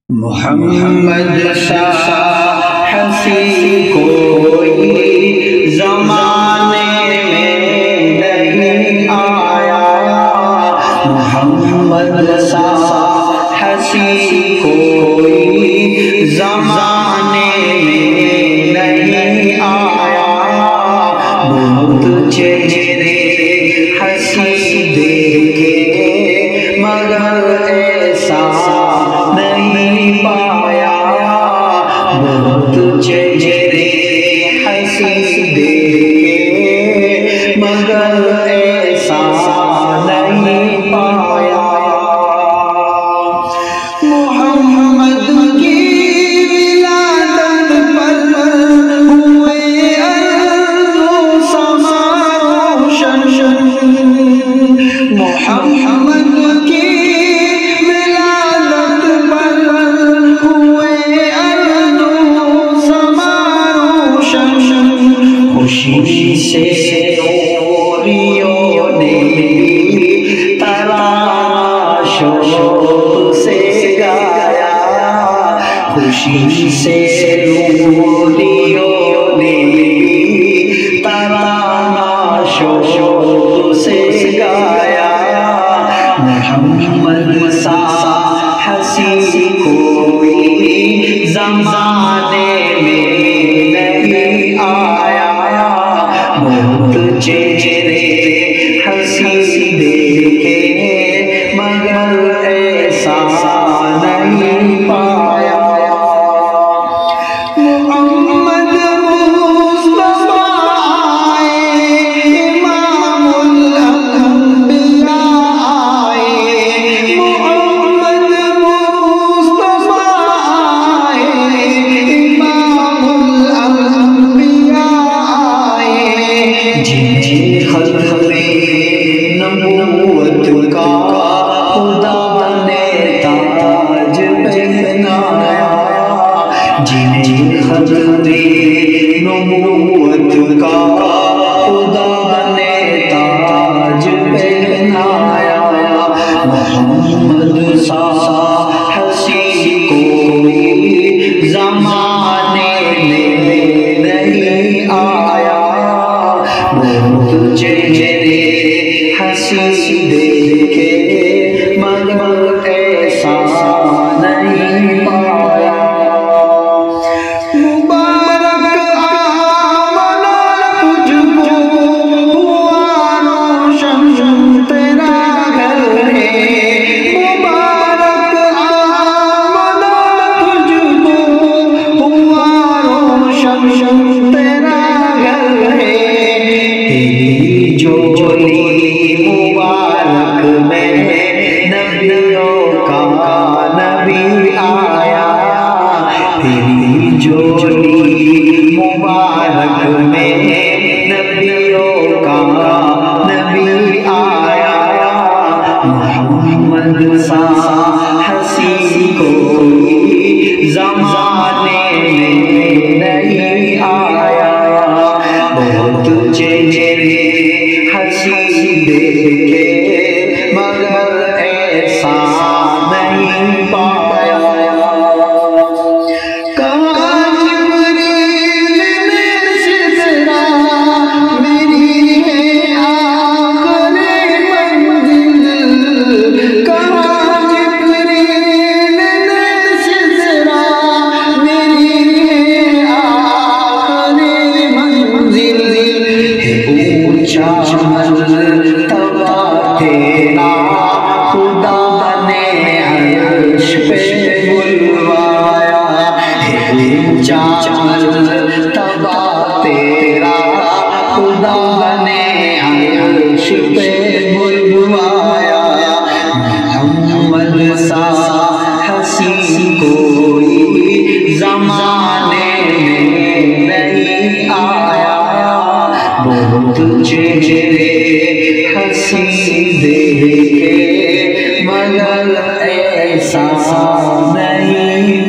محمد سا حسین کوئی زمانے میں نہیں آیا، محمد سا حسین کوئی زمانے میں نہیں آیا، بہت چہرے حسین دیکھے مگر ایسا نہیں پایا، بہت چہرے حسین دیکھے مگر ایسا نہیں پایا۔ محمد کی ولادت پر ہوئے ارض و سما روشن، محمد کی خوشی سے نوریوں نے ترانہ شوق سے گایا، خوشی سے نوریوں نے ترانہ شوق سے گایا، محمد سا حسین کوئی زمانے میں نہیں آیا، بہت چہرے حسین دیکھے مگر ایسا نہیں پایا۔ محمد مصطفیٰ آئے، امام الانبیاء آئے، محمد مصطفیٰ آئے، امام الانبیاء آئے، جنہیں ختم نبوت کا خدا نے تاج پہنایا، جنہیں ختم نبوت کا خدا نے تاج پہنایا، محمد سا حسین کوئی زمانے میں نہیں آیا، بہت چہرے حسین دیکھے مگر ایسا نہیں پایا۔ مبارک آمنا تجھ کو ہوا روشن تیرا گھر ہے، مبارک آمنا تجھ کو ہوا روشن تیرا گھر ہے، تیری جولی مبارک میں نبیوں کا نبی آیا، تیری جولی مبارک میں نبیوں کا نبی آیا، محمد سا حسین کوئی زمانے میں نہیں آیا، بہت چہرے حسین دیکھے مگر ایسا نہیں پایا۔ کہاں جبریل نے سجدہ میری ہے آخری منزل، کہاں جبریل نے سجدہ میری ہے آخری منزل، اونچا مرتبہ تیرا خدا نے عرش پہ بلوایا، اونچا مرتبہ تیرا خدا نے عرش پہ بلوایا، محمد سا حسین کوئی زمانے میں نہیں آیا، بہت چہرے حسین دیکھے مگر ایسا نہیں